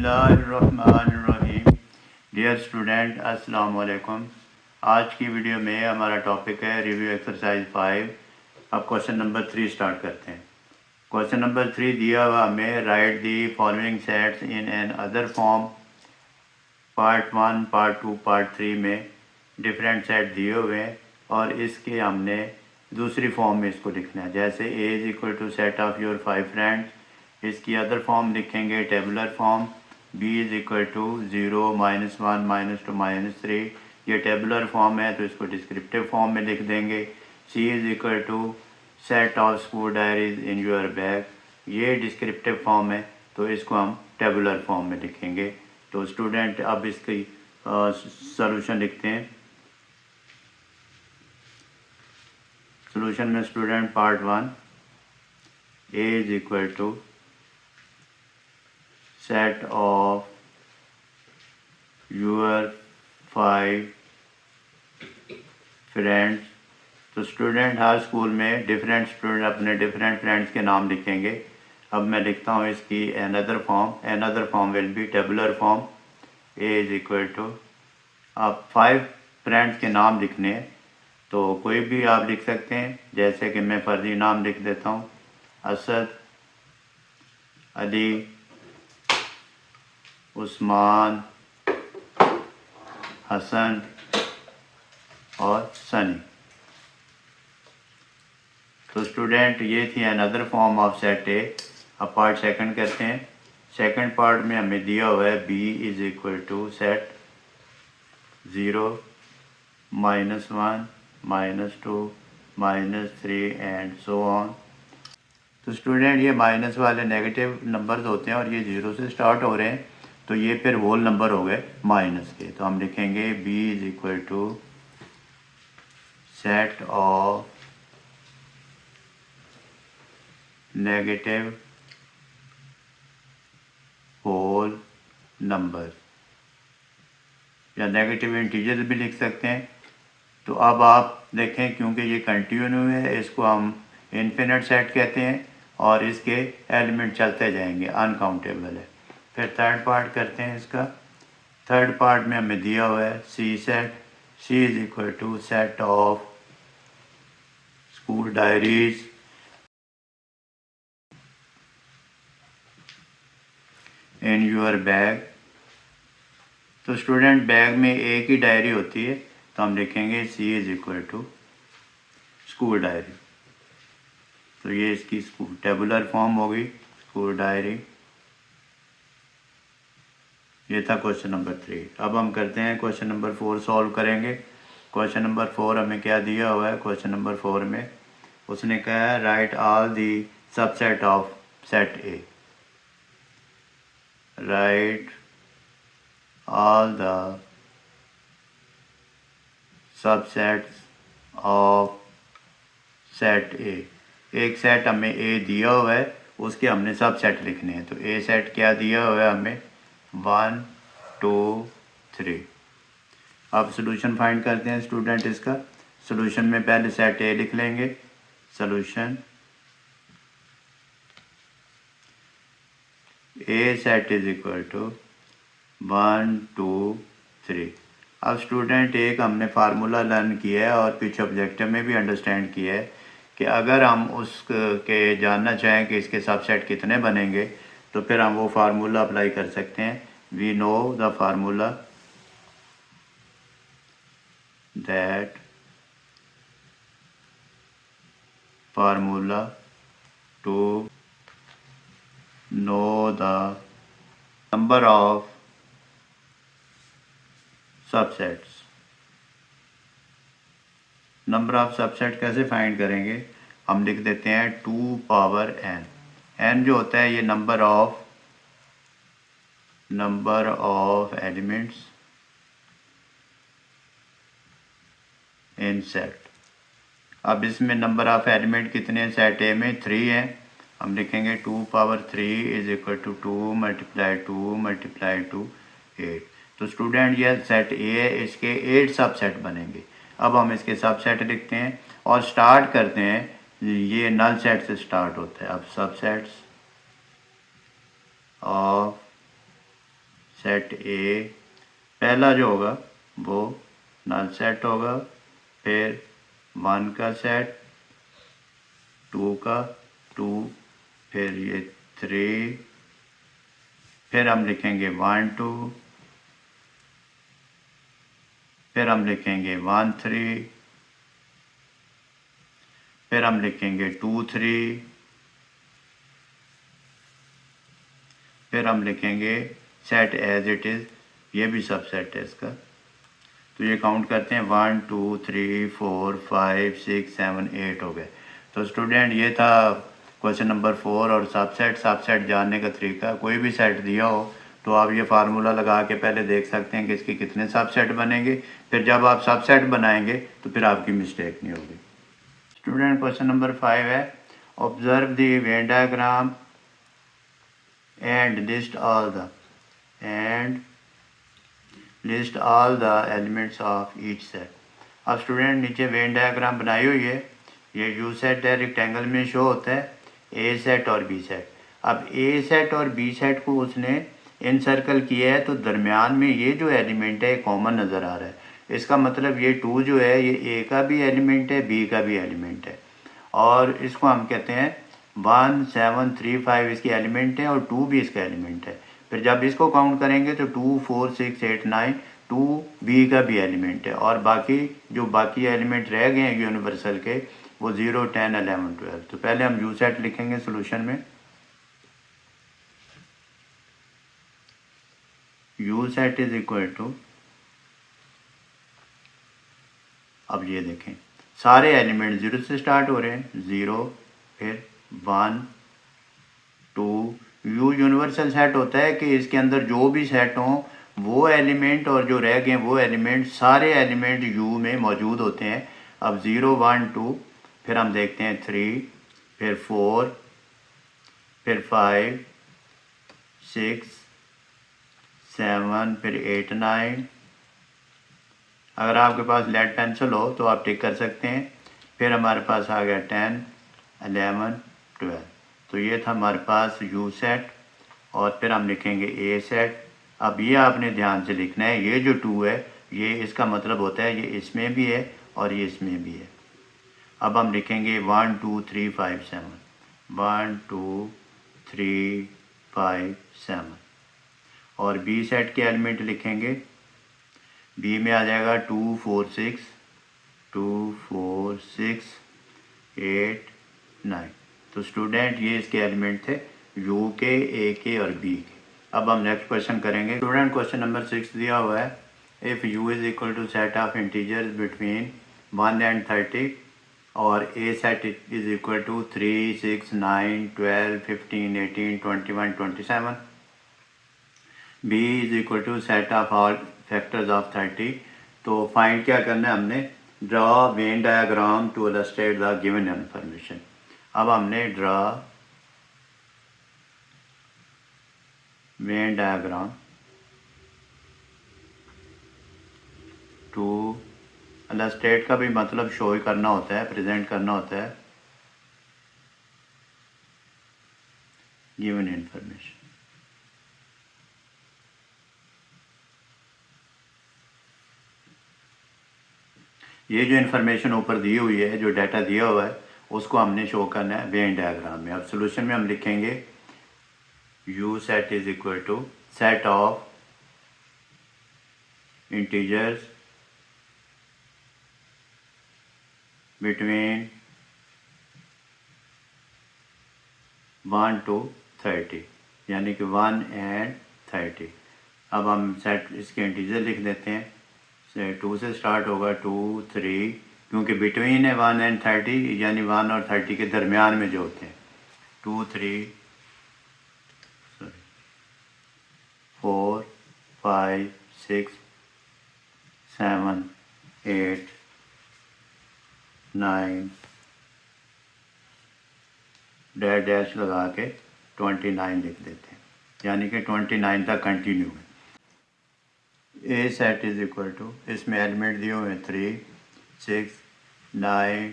बिस्मिल्लाहिर्रहमानिर्रहीम। Dear student, अस्सलाम वालेकुम। आज की वीडियो में हमारा टॉपिक है रिव्यू एक्सरसाइज 5। अब क्वेश्चन नंबर 3 स्टार्ट करते हैं। क्वेश्चन नंबर 3 दिया हुआ हमें, right the following sets in an other form. Part 1, part 2, part 3 में डिफरेंट सेट दिए हुए हैं और इसके हमने दूसरी फॉर्म में इसको लिखना है। जैसे A is equal to set of your 5 friends, इसकी अदर फॉर्म लिखेंगे tabular form. b is equal to 0, -1, -2, -3, ये टेबुलर फॉर्म है तो इसको डिस्क्रिप्टिव फॉर्म में लिख देंगे। c is equal to set of school diaries in your bag, ये डिस्क्रिप्टिव फॉर्म है तो इसको हम टेबुलर फॉर्म में लिखेंगे। तो स्टूडेंट अब इसकी सॉल्यूशन लिखते हैं। सॉल्यूशन में student part 1, a is equal to set of your 5 friends। तो स्टूडेंट हर स्कूल में डिफरेंट स्टूडेंट अपने डिफरेंट फ्रेंड्स के नाम लिखेंगे। अब मैं लिखता हूँ इसकी another form will be tabular form. A is equal to, आप 5 फ्रेंड्स के नाम लिखने हैं तो कोई भी आप लिख सकते हैं। जैसे कि मैं फर्जी नाम लिख देता हूँ, असद, अली, उस्मान, हसन और सनी। तो स्टूडेंट ये थी अनदर फॉर्म ऑफ सेट ए। अब पार्ट सेकंड करते हैं। सेकंड पार्ट में हमें दिया हुआ है b is equal to set 0, -1, -2, -3 and so on. तो स्टूडेंट ये माइनस वाले नेगेटिव नंबर्स होते हैं और ये 0 से स्टार्ट हो रहे हैं तो ये फिर होल नंबर हो गए माइनस के। तो हम लिखेंगे b is equal to set of negative whole number, या नेगेटिव इंटीजर भी लिख सकते हैं। तो अब आप देखें, क्योंकि ये कंटिन्यू है इसको हम इन्फिनिट सेट कहते हैं और इसके एलिमेंट चलते जाएंगे, अनकाउंटेबल है। फिर थर्ड पार्ट करते हैं इसका। थर्ड पार्ट में हमें दिया हुआ है C set. C is equal to set of school diaries in your bag. तो स्टूडेंट बैग में एक ही डायरी होती है तो हम लिखेंगे C is equal to school diary. तो ये इसकी स्कूल टेबुलर फॉर्म होगी, स्कूल डायरी। ये था क्वेश्चन नंबर 3। अब हम करते हैं क्वेश्चन नंबर 4 सॉल्व करेंगे। क्वेश्चन नंबर 4 हमें क्या दिया हुआ है। क्वेश्चन नंबर 4 में उसने कहा है right all the subset of set A. Right all the subsets of set ए। एक सेट हमें ए दिया हुआ है, उसके हमने सब सेट लिखने हैं। तो ए सेट क्या दिया हुआ है हमें, 1, 2, 3। अब सोल्यूशन फाइंड करते हैं स्टूडेंट इसका। सोल्यूशन में पहले सेट ए लिख लेंगे। Solution A set is equal to 1, 2, 3। अब स्टूडेंट एक हमने फार्मूला लर्न किया है और पीछे ऑब्जेक्टिव में भी अंडरस्टैंड किया है कि अगर हम उसके जानना चाहें कि इसके सबसेट कितने बनेंगे तो फिर हम वो फार्मूला अप्लाई कर सकते हैं। We know the formula that formula to know the number of subsets. Number of subset कैसे फाइंड करेंगे, हम लिख देते हैं 2 पावर n। n जो होता है ये number of elements in set. अब इसमें नंबर ऑफ एलिमेंट कितने हैं, सेट ए में 3 हैं। हम लिखेंगे 2 power 3 is equal to 2 multiply 2 multiply 2 8। तो स्टूडेंट ये सेट ए है, इसके 8 सबसेट बनेंगे। अब हम इसके सबसेट लिखते हैं और स्टार्ट करते हैं। ये नल सेट से स्टार्ट होता है। अब सबसेट्स ऑफ सेट ए पहला जो होगा वो नल सेट होगा, फिर 1 का सेट, 2 का 2, फिर ये 3, फिर हम लिखेंगे 1 2, फिर हम लिखेंगे 1 3, फिर हम लिखेंगे 2 3, फिर हम लिखेंगे सेट एज इट इज़, ये भी सब सेट है इसका। तो ये काउंट करते हैं 1 2 3 4 5 6 7 8 हो गए। तो स्टूडेंट ये था क्वेश्चन नंबर 4 और सबसेट जानने का तरीका। कोई भी सेट दिया हो तो आप ये फार्मूला लगा के पहले देख सकते हैं कि इसके कितने सबसेट बनेंगे, फिर जब आप सबसेट बनाएंगे तो फिर आपकी मिस्टेक नहीं होगी। स्टूडेंट क्वेश्चन नंबर 5 है, observe the Venn diagram and list all the elements of each set. अब स्टूडेंट नीचे वेन डायग्राम बनाई हुई है, ये यू सेट है, रेक्टेंगल में शो होता है ए सेट और बी सेट। अब ए सेट और बी सेट को उसने इनसर्कल किया है, तो दरमियान में ये जो एलिमेंट है कॉमन नज़र आ रहा है। इसका मतलब ये 2 जो है ये ए का भी एलिमेंट है, बी का भी एलिमेंट है, और इसको हम कहते हैं 1 7 3 5 इसकी एलिमेंट है और 2 भी इसका एलिमेंट है। फिर जब इसको काउंट करेंगे तो 2 4 6 8 9, 2 बी का भी एलिमेंट है, और बाकी एलिमेंट रह गए हैं यूनिवर्सल के वो 0 10 11 12। तो पहले हम यू सेट लिखेंगे सोल्यूशन में। U set is equal to, अब ये देखें सारे एलिमेंट 0 से स्टार्ट हो रहे हैं, 0 फिर 1 2। यू यूनिवर्सल सेट होता है कि इसके अंदर जो भी सेट हों वो एलिमेंट और जो रह गए वो एलिमेंट, सारे एलिमेंट यू में मौजूद होते हैं। अब 0 1 2, फिर हम देखते हैं 3, फिर 4, फिर 5 6 7, फिर 8 9। अगर आपके पास लेड पेंसिल हो तो आप टिक कर सकते हैं। फिर हमारे पास आ गया 10 11 12। तो ये था हमारे पास यू सेट, और फिर हम लिखेंगे ए सेट। अब ये आपने ध्यान से लिखना है, ये जो 2 है ये इसका मतलब होता है ये इसमें भी है और ये इसमें भी है। अब हम लिखेंगे 1 2 3 5 7, 1 2 3 5 7, और बी सेट के एलिमेंट लिखेंगे। बी में आ जाएगा 2 4 6, 2 4 6 8 9। तो स्टूडेंट ये इसके एलिमेंट थे यू के, ए के और बी के। अब हम नेक्स्ट क्वेश्चन करेंगे। स्टूडेंट क्वेश्चन नंबर 6 दिया हुआ है, if U is equal to set of integers between 1 and 30, और A set is equal to 3 6 9 12 15 18 21 27, B is equal to set of all factors of 30। तो फाइंड क्या करना है हमने, draw Venn diagram to illustrate the given information. अब हमने draw Venn diagram to illustrate का भी मतलब शो करना होता है, प्रेजेंट करना होता है गिवन इन्फॉर्मेशन। ये जो इन्फॉर्मेशन ऊपर दी हुई है, जो डाटा दिया हुआ है, उसको हमने शो करना है वेन डायग्राम में। अब सोल्यूशन में हम लिखेंगे U set is equal to set of integers between 1 to 30, यानी कि 1 and 30। अब हम सेट इसके इंटीजर लिख देते हैं, 2 से स्टार्ट होगा 2 3, क्योंकि बिटवीन है 1 and 30, यानी 1 और 30 के दरमियान में जो होते हैं 2 3 4 5 6 7 8 9, डैश डैश लगा के 29 लिख देते हैं, यानी कि 29 तक कंटिन्यू है। ए सेट इज इक्वल टू, इसमें एलिमेंट दिए हुए हैं 3 6 9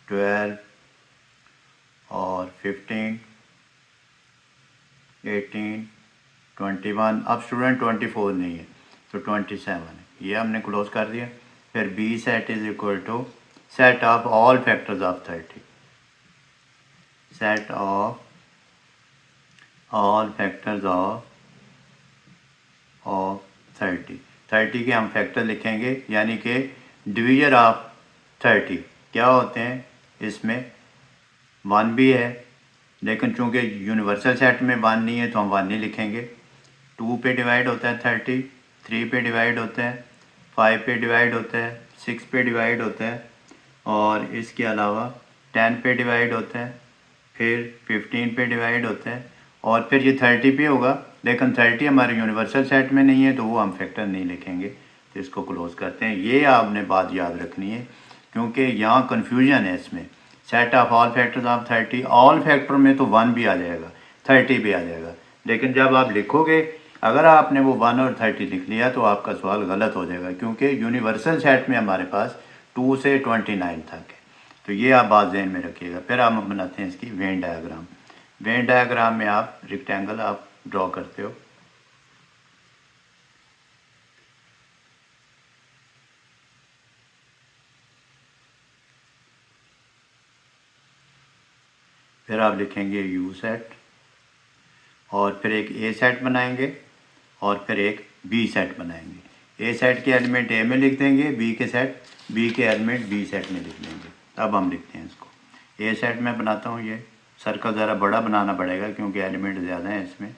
12 और 15 18 21, अब स्टूडेंट 24 नहीं है तो 27 है, ये हमने क्लोज कर दिया। फिर B set is equal to set of all factors of 30, set of all factors of 30 के हम फैक्टर लिखेंगे, यानी कि डिवीजर ऑफ 30 क्या होते हैं, इसमें 1 भी है, लेकिन चूंकि यूनिवर्सल सेट में 1 नहीं है तो हम 1 नहीं लिखेंगे। 2 पे डिवाइड होता है 30, 3 पे डिवाइड होता है, 5 पे डिवाइड होता है, 6 पे डिवाइड होता है, और इसके अलावा 10 पे डिवाइड होता है, फिर 15 पे डिवाइड होता है, और फिर ये 30 पे होगा, लेकिन 30 हमारे यूनिवर्सल सेट में नहीं है तो वो हम फैक्टर नहीं लिखेंगे। तो इसको क्लोज करते हैं। ये आपने बात याद रखनी है क्योंकि यहाँ कन्फ्यूजन है इसमें। Set of all factors of 30, all factor में तो 1 भी आ जाएगा, 30 भी आ जाएगा, लेकिन जब आप लिखोगे अगर आपने वो 1 और 30 लिख लिया तो आपका सवाल गलत हो जाएगा, क्योंकि यूनिवर्सल सेट में हमारे पास 2 से 29 तक है। तो ये आप बात ध्यान में रखिएगा। फिर हम बनाते हैं इसकी वेन डायग्राम। वेन डायग्राम में आप रेक्टेंगल आप ड्रॉ करते हो, फिर आप लिखेंगे यू सेट, और फिर एक ए सेट बनाएंगे, और फिर एक बी सेट बनाएंगे। ए सेट के एलिमेंट ए में लिख देंगे, बी के एलिमेंट बी सेट में लिख देंगे। अब हम लिखते हैं इसको। ए सेट में बनाता हूँ, ये सर्कल ज़रा बड़ा बनाना पड़ेगा क्योंकि एलिमेंट ज़्यादा हैं इसमें।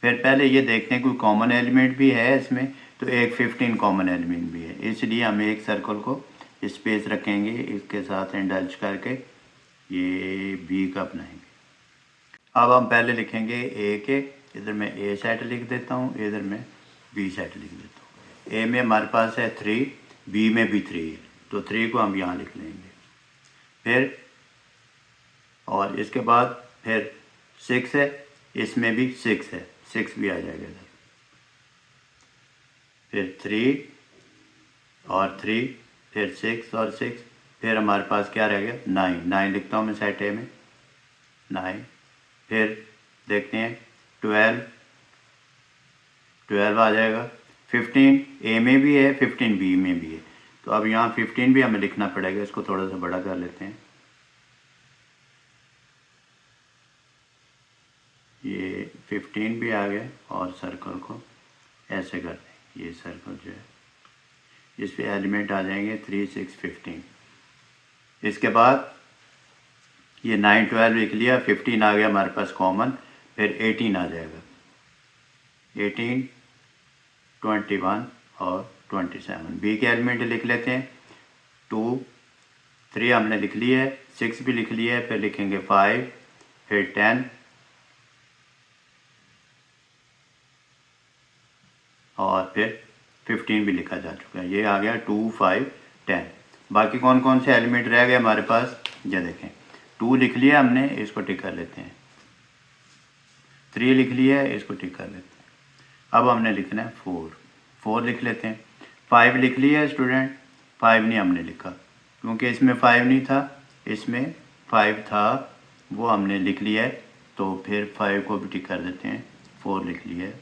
फिर पहले ये देखते हैं कोई कॉमन एलिमेंट भी है इसमें, तो एक 15 कॉमन एलिमेंट भी है, इसलिए हम एक सर्कल को स्पेस रखेंगे, इसके साथ इंडल्ज करके ये बी का बनाएंगे। अब हम पहले लिखेंगे ए के, इधर मैं ए सेट लिख देता हूँ, इधर मैं बी सेट लिख देता हूँ। ए में हमारे पास है 3, बी में भी 3 है, तो 3 को हम यहाँ लिख लेंगे। फिर और इसके बाद फिर 6 है, इसमें भी 6 है, 6 भी आ जाएगा इधर। फिर 3 और 3, फिर 6 और 6, फिर हमारे पास क्या रह गया 9 लिखता हूँ मैं सेट ए में 9। फिर देखते हैं 12 आ जाएगा। 15 ए में भी है, 15 बी में भी है, तो अब यहाँ 15 भी हमें लिखना पड़ेगा, इसको थोड़ा सा बड़ा कर लेते हैं। ये 15 भी आ गया, और सर्कल को ऐसे कर दें, ये सर्कल जो है इस पे एलिमेंट आ जाएंगे 3, 6, 15। इसके बाद ये 9, 12 लिख लिया, 15 आ गया हमारे पास कॉमन, फिर 18 आ जाएगा, 18, 21 और 27। बी के एलिमेंट लिख लेते हैं, 2, 3 हमने लिख लिया है, 6 भी लिख लिया है, फिर लिखेंगे 5, फिर 10 और फिर 15 भी लिखा जा चुका है। ये आ गया 2, 5, 10। बाकी कौन कौन से एलिमेंट रह गए हमारे पास, ये देखें। 2 लिख लिया हमने, इसको टिक कर लेते हैं। 3 लिख लिया है, इसको टिक कर लेते हैं। अब हमने लिखना है 4 लिख लेते हैं। 5 लिख लिया है स्टूडेंट, 5 नहीं हमने लिखा क्योंकि इसमें 5 नहीं था, इसमें 5 था, वो हमने लिख लिया है, तो फिर 5 को भी टिक कर देते हैं। 4 लिख लिया है,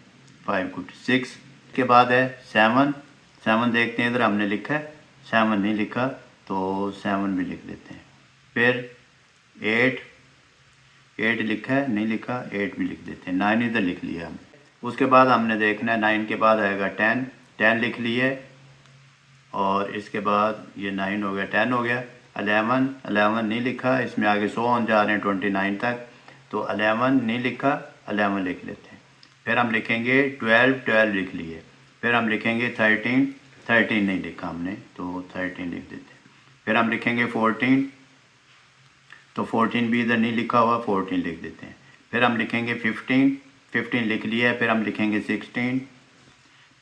5 को 6 के बाद है 7 देखते हैं, इधर हमने लिखा है, 7 नहीं लिखा तो 7 भी लिख देते हैं। फिर 8 लिखा है, नहीं लिखा, 8 भी लिख देते हैं। 9 इधर लिख लिया हमने। उसके बाद हमने देखना है 9 के बाद आएगा 10 लिख लिए, और इसके बाद ये 9 हो गया, 10 हो गया। 11 नहीं लिखा, इसमें आगे 100 ऑन जा रहे हैं 29 तक, तो 11 नहीं लिखा, 11 लिख लेते हैं। फिर हम लिखेंगे 12 लिख लिए। फिर हम लिखेंगे 13 नहीं लिखा हमने, तो 13 लिख देते हैं। फिर हम लिखेंगे 14, तो 14 भी इधर नहीं लिखा हुआ, 14 लिख देते हैं। फिर हम लिखेंगे 15 लिख लिया है। फिर हम लिखेंगे 16,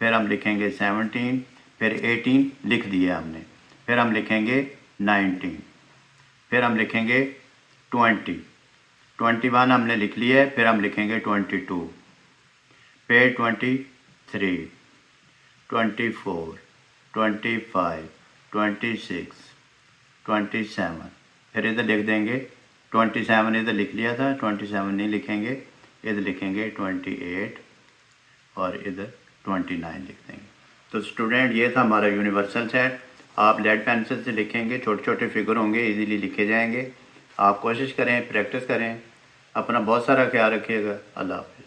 फिर हम लिखेंगे 17, फिर 18 लिख दिया हमने। फिर हम लिखेंगे 19, फिर हम लिखेंगे 20, 21 हमने लिख लिया है। फिर हम लिखेंगे 22, फिर 23, 24, 25, 26, 27, फिर इधर लिख देंगे 27 इधर लिख लिया था, 27 नहीं लिखेंगे, इधर लिखेंगे 28 और इधर 29 लिख देंगे। तो स्टूडेंट ये था हमारा यूनिवर्सल सेट। आप लेड पेंसिल से लिखेंगे, छोटे छोटे फिगर होंगे, इजीली लिखे जाएंगे। आप कोशिश करें, प्रैक्टिस करें। अपना बहुत सारा ख्याल रखिएगा। अल्लाह हाफ़िज़।